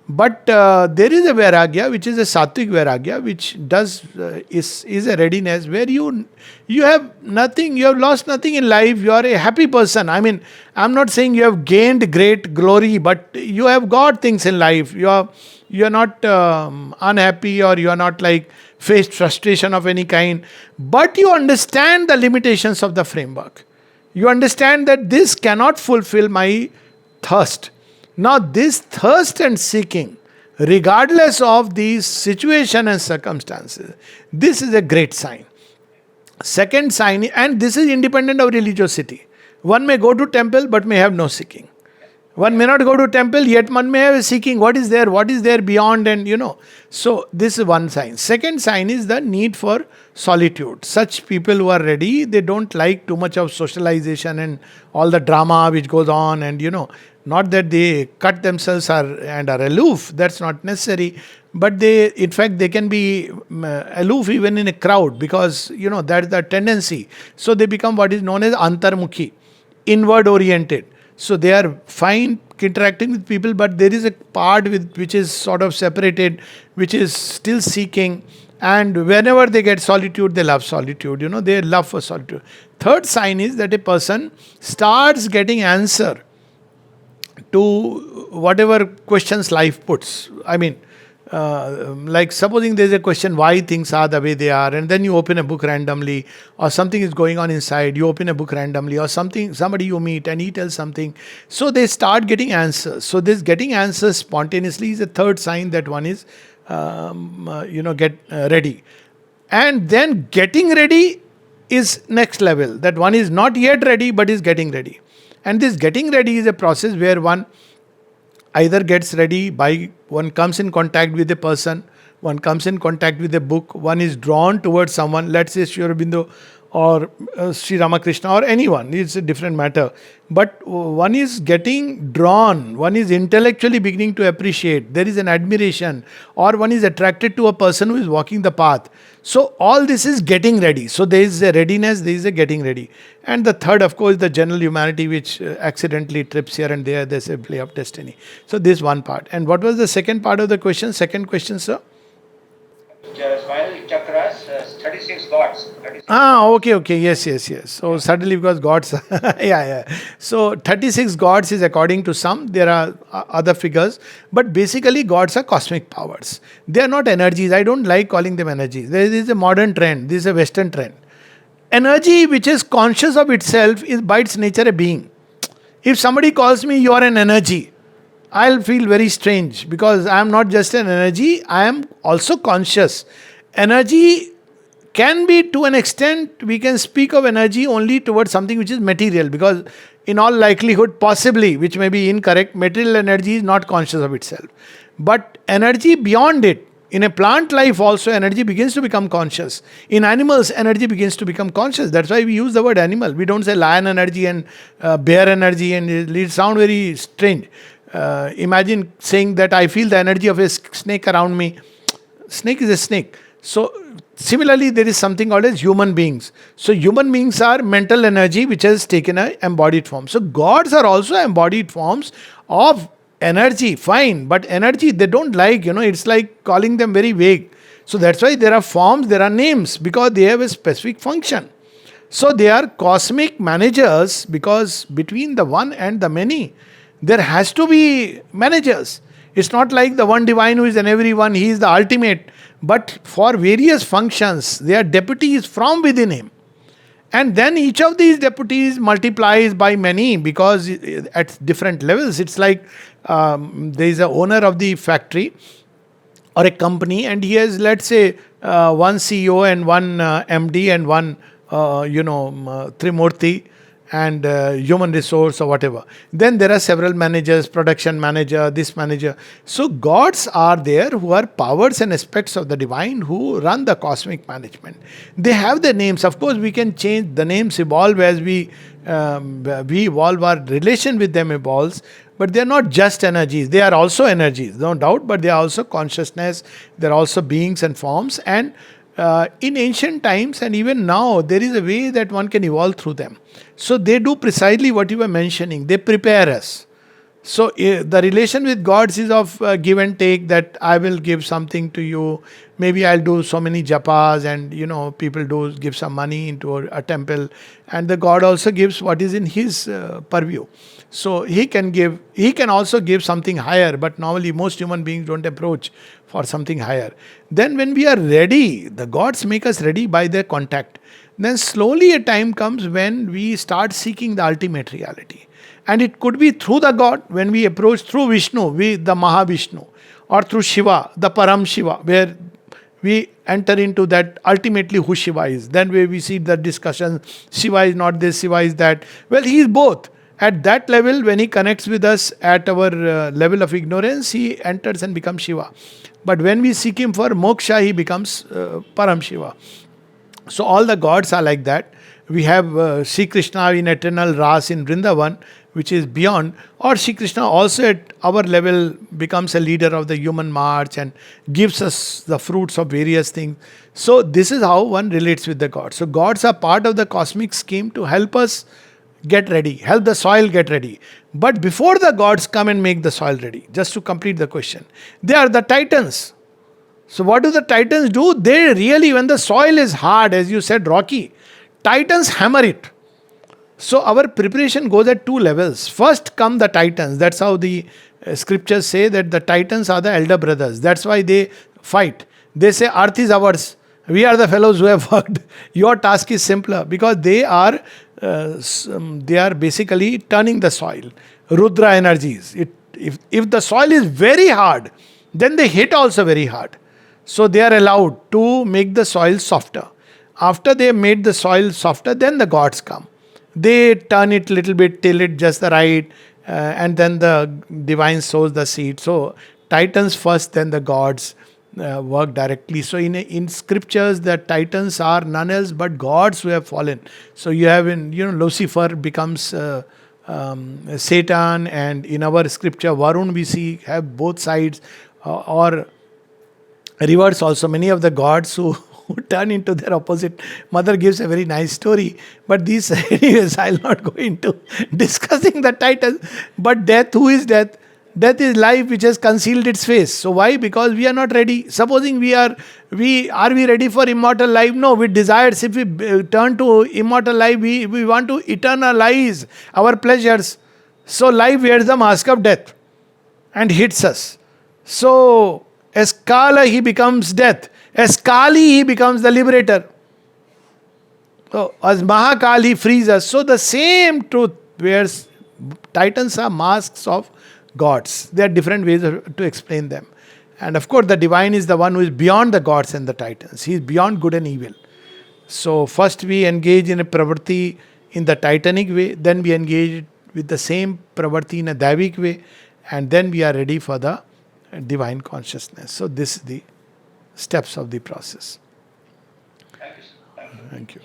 But there is a vairagya, which is a sattvic vairagya, which is a readiness where you have nothing, you have lost nothing in life, you are a happy person. I mean, I'm not saying you have gained great glory, but you have got things in life. You are not unhappy, or you are not like faced frustration of any kind, but you understand the limitations of the framework. You understand that this cannot fulfill my thirst. Now, this thirst and seeking, regardless of the situation and circumstances, this is a great sign. Second sign, and this is independent of religiosity. One may go to temple but may have no seeking. One may not go to temple, yet one may have a seeking. What is there beyond, and. So, this is one sign. Second sign is the need for solitude. Such people who are ready, they don't like too much of socialization and all the drama which goes on, and not that they cut themselves and are aloof, that's not necessary. But in fact, they can be aloof even in a crowd, because, that's the tendency. So, they become what is known as antarmukhi, inward oriented. So they are fine interacting with people, but there is a part which is sort of separated, which is still seeking. And whenever they get solitude, they love solitude. They love for solitude. Third sign is that a person starts getting answer to whatever questions life puts. I mean, like supposing there's a question why things are the way they are, and then you open a book randomly, or something is going on inside, you open a book randomly, or somebody you meet and he tells something, so they start getting answers. So this getting answers spontaneously is a third sign that one is get ready. And then getting ready is next level, that one is not yet ready but is getting ready. And this getting ready is a process where one either gets ready by, one comes in contact with a person, one comes in contact with a book, one is drawn towards someone, let's say Sri Aurobindo or Sri Ramakrishna or anyone, it's a different matter. But one is getting drawn, one is intellectually beginning to appreciate, there is an admiration, or one is attracted to a person who is walking the path. So all this is getting ready. So there is a readiness, there is a getting ready. And the third, of course, the general humanity which accidentally trips here and there, there's a play of destiny. So this one part. And what was the second part of the question? Second question, sir? Spinal chakras, 36 gods. 36. Okay. Yes. So suddenly, because gods, yeah. So 36 gods is according to some. There are other figures, but basically gods are cosmic powers. They are not energies. I don't like calling them energies. There is a modern trend. This is a Western trend. Energy which is conscious of itself is by its nature a being. If somebody calls me, you are an energy, I'll feel very strange, because I am not just an energy, I am also conscious. Energy can be, to an extent, we can speak of energy only towards something which is material, because in all likelihood, possibly, which may be incorrect, material energy is not conscious of itself. But energy beyond it, in a plant life also, energy begins to become conscious. In animals, energy begins to become conscious. That's why we use the word animal. We don't say lion energy and bear energy, and it sounds very strange. Imagine saying that I feel the energy of a snake around me. Snake is a snake. So, similarly, there is something called as human beings. So, human beings are mental energy which has taken a embodied form. So, gods are also embodied forms of energy. Fine, but energy they don't like. It's like calling them very vague. So that's why there are forms, there are names because they have a specific function. So they are cosmic managers because between the one and the many, there has to be managers. It's not like the one divine who is in everyone, he is the ultimate. But for various functions, they are deputies from within him. And then each of these deputies multiplies by many because at different levels. It's like there is a owner of the factory or a company and he has, let's say, one CEO and one MD and one Trimurti and human resource or whatever. Then there are several managers, production manager, this manager. So gods are there who are powers and aspects of the divine who run the cosmic management. They have their names. Of course, we can change the names, evolve as we evolve, our relation with them evolves. But they are not just energies. They are also energies, no doubt, but they are also consciousness. They are also beings and forms. And in ancient times and even now, there is a way that one can evolve through them. So they do precisely what you were mentioning. They prepare us. So the relation with gods is of give and take, that I will give something to you. Maybe I'll do so many japas and people do give some money into a temple. And the god also gives what is in his purview. So he can also give something higher, but normally most human beings don't approach for something higher. Then when we are ready, the gods make us ready by their contact. Then slowly a time comes when we start seeking the ultimate reality. And it could be through the God, when we approach through Vishnu, the Mahavishnu, or through Shiva, the Param Shiva, where we enter into that ultimately who Shiva is. Then where we see the discussion, Shiva is not this, Shiva is that. Well, he is both. At that level, when he connects with us at our level of ignorance, he enters and becomes Shiva. But when we seek him for moksha, he becomes Param Shiva. So all the gods are like that. We have Sri Krishna in eternal Ras in Vrindavan, which is beyond. Or Sri Krishna also at our level becomes a leader of the human march and gives us the fruits of various things. So this is how one relates with the gods. So gods are part of the cosmic scheme to help us get ready, help the soil get ready. But before the gods come and make the soil ready, just to complete the question, they are the titans. So what do the titans do? They really, when the soil is hard, as you said, rocky, titans hammer it. So our preparation goes at two levels. First come the titans. That's how the scriptures say that the titans are the elder brothers. That's why they fight. They say, earth is ours. We are the fellows who have worked. Your task is simpler because they are basically turning the soil. Rudra energies. If the soil is very hard, then they hit also very hard. So they are allowed to make the soil softer. After they made the soil softer, then the gods come. They turn it little bit, till it just the right, and then the divine sows the seed. So titans first, then the gods work directly. So in scriptures, the titans are none else but gods who have fallen. So you have Lucifer becomes Satan, and in our scripture Varun we see have both sides, or reverse also. Many of the gods who turn into their opposite. Mother gives a very nice story, but these anyways I'll not go into discussing the titans. But death, who is death? Death is life which has concealed its face. So why? Because we are not ready. Supposing we are we ready for immortal life? No, we desires. If we turn to immortal life, we want to eternalize our pleasures. So life wears the mask of death and hits us. So as Kala he becomes death. As Kali he becomes the liberator. So as Mahakali he frees us. So the same truth, where titans are masks of gods. There are different ways to explain them. And of course the divine is the one who is beyond the gods and the titans. He is beyond good and evil. So first we engage in a pravrti in the titanic way, then we engage with the same pravrti in a daivik way, and then we are ready for the divine consciousness. So this is the steps of the process. Thank you, sir. Thank you. Thank you.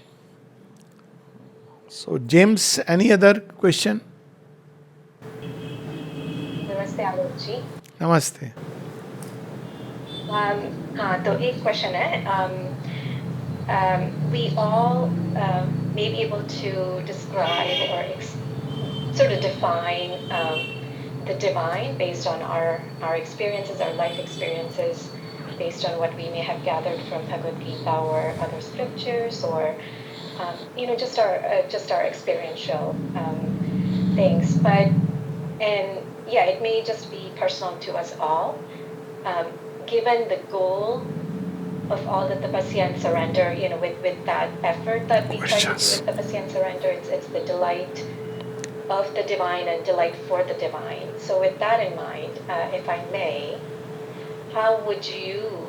So James, any other question? Namaste, Alok ji. Namaste. हाँ, तो एक question है. We all may be able to describe or sort of define the divine based on our experiences, our life experiences, based on what we may have gathered from Bhagavad Gita or other scriptures, or just our experiential things. But and yeah, it may just be personal to us all. Given the goal of all the tapasya and surrender, with that effort that we try to do with tapasya and surrender, it's the delight of the divine and delight for the divine. So with that in mind, if I may, how would you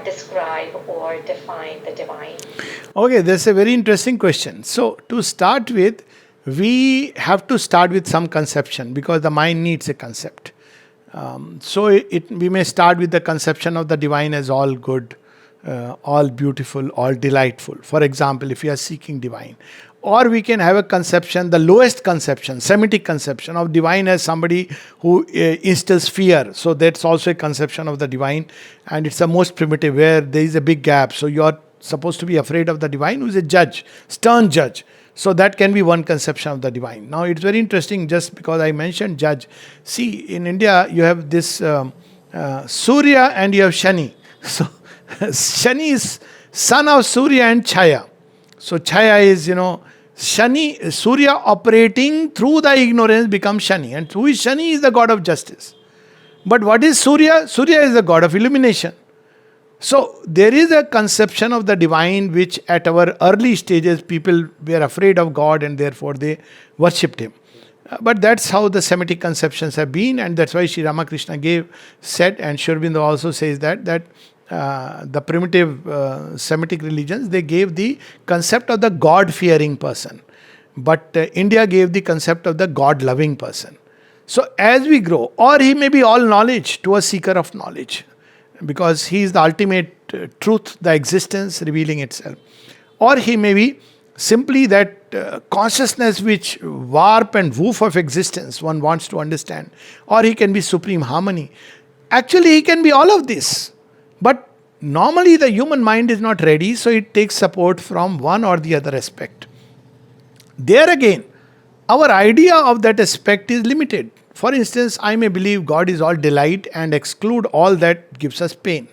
describe or define the divine? Okay, that's a very interesting question. So, to start with, we have to start with some conception because the mind needs a concept. We may start with the conception of the divine as all good, all beautiful, all delightful. For example, if you are seeking divine, or we can have a conception, the lowest conception, Semitic conception of divine as somebody who instills fear. So that's also a conception of the divine, and it's the most primitive where there is a big gap. So you are supposed to be afraid of the divine, who is a judge, stern judge. So that can be one conception of the divine. Now it's very interesting, just because I mentioned judge. See, in India you have this Surya and you have Shani. So Shani is son of Surya and Chaya. So Chaya is, Shani, Surya operating through the ignorance becomes Shani. And who is Shani is the god of justice. But what is Surya? Surya is the god of illumination. So there is a conception of the divine which at our early stages people were afraid of God and therefore they worshipped him. But that's how the Semitic conceptions have been, and that's why Sri Ramakrishna said, and Sri Aurobindo also says that the primitive Semitic religions, they gave the concept of the God-fearing person. But India gave the concept of the God-loving person. So as we grow, or he may be all knowledge to a seeker of knowledge, because he is the ultimate truth, the existence revealing itself. Or he may be simply that consciousness which warp and woof of existence one wants to understand. Or he can be supreme harmony. Actually, he can be all of this. But normally the human mind is not ready, so it takes support from one or the other aspect. There again, our idea of that aspect is limited. For instance, I may believe God is all delight and exclude all that gives us pain.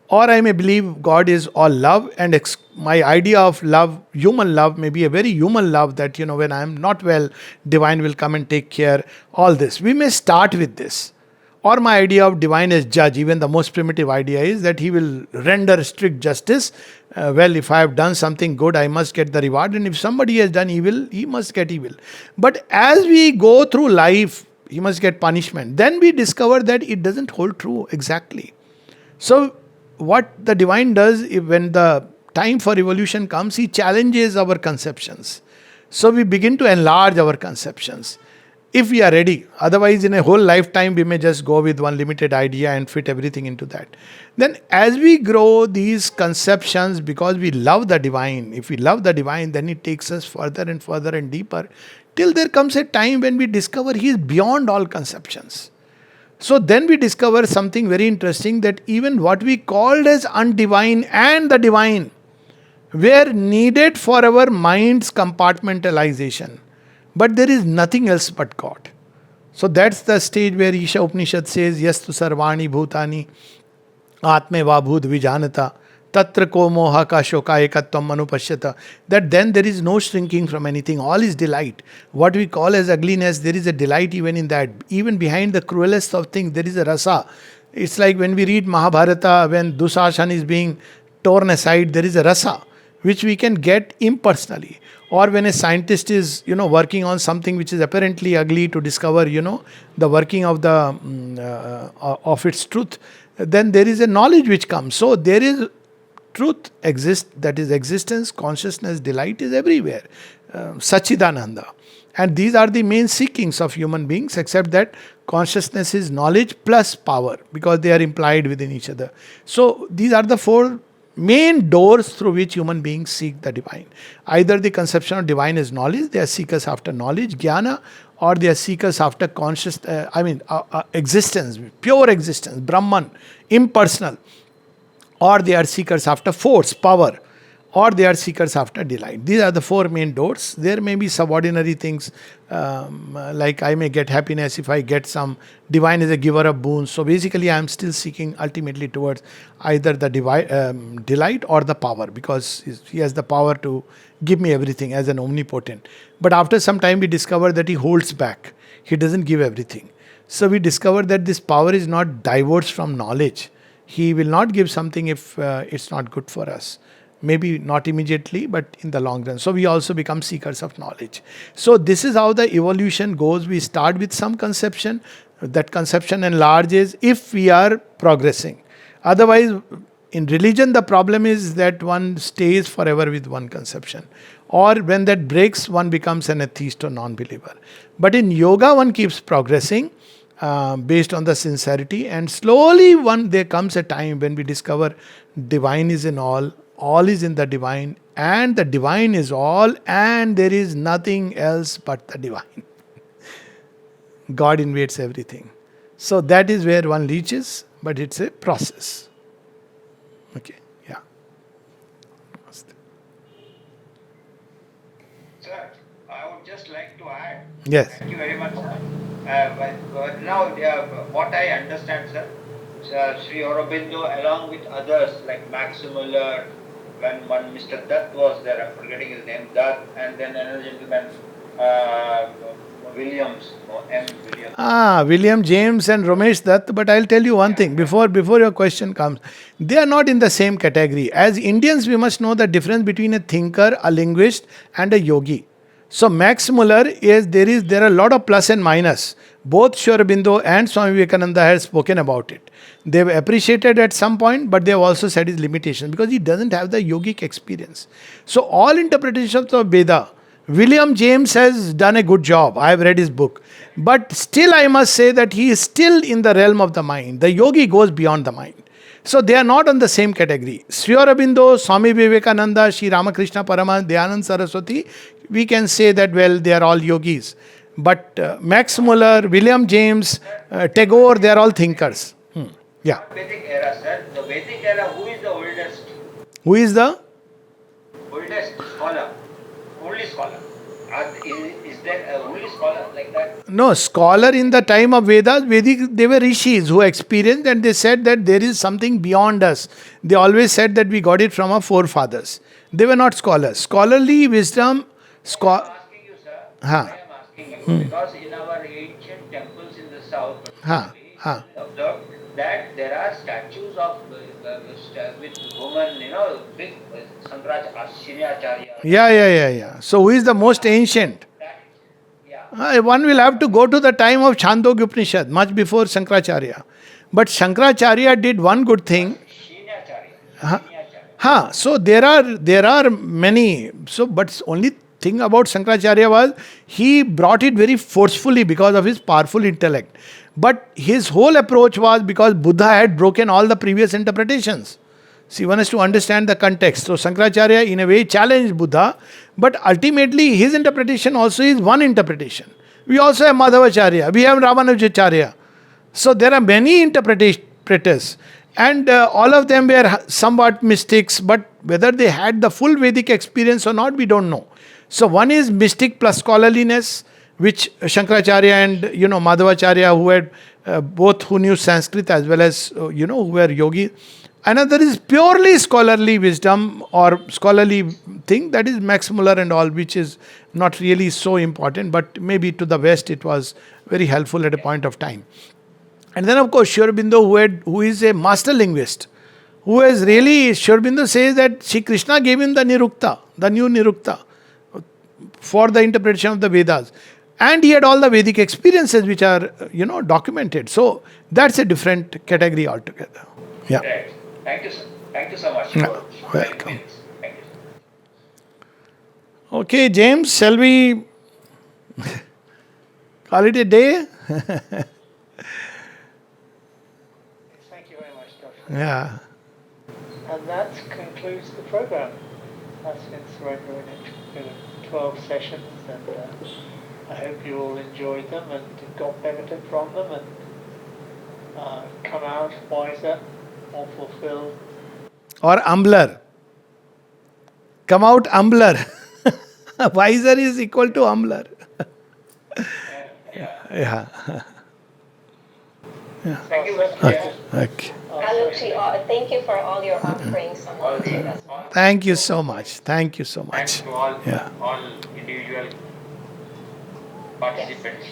Or I may believe God is all love and my idea of love, human love, may be a very human love that, when I am not well, divine will come and take care. All this. We may start with this. Or my idea of divine as judge, even the most primitive idea is that he will render strict justice. If I have done something good, I must get the reward. And if somebody has done evil, he must get evil. But as we go through life, he must get punishment. Then we discover that it doesn't hold true exactly. So what the divine does, when the time for evolution comes, he challenges our conceptions. So we begin to enlarge our conceptions. If we are ready. Otherwise, in a whole lifetime, we may just go with one limited idea and fit everything into that. Then as we grow these conceptions, because we love the divine, if we love the divine, then it takes us further and further and deeper, till there comes a time when we discover he is beyond all conceptions. So then we discover something very interesting, that even what we called as undivine and the divine were needed for our mind's compartmentalization. But there is nothing else but God. So that's the stage where Isha Upanishad says, Yastu sarvani bhutani atme vabhud vijanata tatra ko moha ka shoka ekatvam manupashyata. That then there is no shrinking from anything. All is delight. What we call as ugliness, there is a delight even in that. Even behind the cruelest of things, there is a rasa. It's like when we read Mahabharata, when Dusashan is being torn aside, there is a rasa, which we can get impersonally. Or when a scientist is, working on something which is apparently ugly to discover, the working of of its truth, then there is a knowledge which comes. So there is truth exists, that is existence, consciousness, delight is everywhere. Sachidananda. And these are the main seekings of human beings, except that consciousness is knowledge plus power, because they are implied within each other. So these are the four main doors through which human beings seek the divine. Either the conception of divine is knowledge, they are seekers after knowledge, jnana, or they are seekers after conscious, existence, pure existence, Brahman, impersonal, or they are seekers after force, power, or they are seekers after delight. These are the four main doors. There may be subordinary things, like I may get happiness if I get some, divine is a giver of boons. So basically I am still seeking ultimately towards either the delight or the power, because he has the power to give me everything as an omnipotent. But after some time we discover that he holds back. He doesn't give everything. So we discover that this power is not diverse from knowledge. He will not give something if it's not good for us. Maybe not immediately, but in the long run. So we also become seekers of knowledge. So this is how the evolution goes. We start with some conception. That conception enlarges if we are progressing. Otherwise, in religion, the problem is that one stays forever with one conception. Or when that breaks, one becomes an atheist or non-believer. But in yoga, one keeps progressing based on the sincerity, and slowly there comes a time when we discover divine is in all is in the divine, and the divine is all, and there is nothing else but the divine. God invades everything. So that is where one reaches, but it's a process. Okay, yeah. Sir, I would just like to add. Yes. Thank you very much, sir. But now, what I understand, sir, Sri Aurobindo, along with others like Max Muller, when one Mr. Dutt was there, I'm forgetting his name, Dutt, and then another gentleman, Williams, M. Williams. William James and Ramesh Dutt, but I'll tell you one thing before your question comes. They are not in the same category. As Indians, we must know the difference between a thinker, a linguist, and a yogi. So Max Muller there are a lot of plus and minus. Both Sri Aurobindo and Swami Vivekananda have spoken about it. They've appreciated at some point, but they've also said his limitations because he doesn't have the yogic experience. So all interpretations of Veda, William James has done a good job. I have read his book. But still I must say that he is still in the realm of the mind. The yogi goes beyond the mind. So they are not on the same category. Sri Aurobindo, Swami Vivekananda, Sri Ramakrishna Paramahansa, Dayanand Saraswati, we can say that, well, they are all yogis. But Max Muller, William James, Tagore, they are all thinkers. Yeah. Vedic era, sir. The Vedic era, who is the oldest? Who is the? Oldest scholar. Only scholar. Is there a only scholar like that? No, scholar in the time of Vedas, they were rishis who experienced, and they said that there is something beyond us. They always said that we got it from our forefathers. They were not scholars. Scholarly wisdom... I am asking you, sir. Huh. I am asking you because in our ancient temples in the south, we observed that there are statues of with women, big Shankaracharya. Yeah. So who is the most ancient? One will have to go to the time of Chandogya Upanishad, much before Shankaracharya. But Shankaracharya did one good thing. So there are many. So, but only thing about Shankaracharya was he brought it very forcefully because of his powerful intellect. But his whole approach was because Buddha had broken all the previous interpretations. See, one has to understand the context. So Shankaracharya in a way challenged Buddha, but ultimately his interpretation also is one interpretation. We also have Madhavacharya, we have Ramanujacharya. So there are many interpreters, and all of them were somewhat mystics, but whether they had the full Vedic experience or not, we don't know. So one is mystic plus scholarliness, which Shankaracharya and Madhavacharya, who had both who knew Sanskrit as well as who were yogis. Another is purely scholarly wisdom or scholarly thing, that is Max Muller and all, which is not really so important, but maybe to the West it was very helpful at a point of time. And then of course Sri Aurobindo, who is a master linguist, who has really, Sri Aurobindo says that Sri Krishna gave him the Nirukta, the new Nirukta, for the interpretation of the Vedas. And he had all the Vedic experiences which are, documented. So that's a different category altogether. Yeah. Right. Thank you, sir. Thank you so much. Welcome. Thank you. Okay, James, shall we call it a day? Thank you very much, Dr. Yeah. And that concludes the program. That's been Surrender in 12 sessions, and I hope you all enjoyed them and got benefit from them and come out wiser, more fulfilled. Or humbler. Come out humbler. Wiser is equal to humbler. Yeah. Thank you very much. Okay. Alokji, thank you for all your offerings on all yogas. Thank you so much. Thank you so Thanks much. to all, Yeah. all individual participants.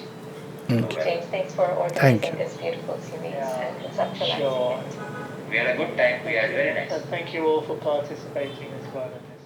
James, thanks for Thank organizing you. this beautiful series Yeah, and conceptualizing sure. it. We had a good time. We had very nice. And thank you all for participating as well in this.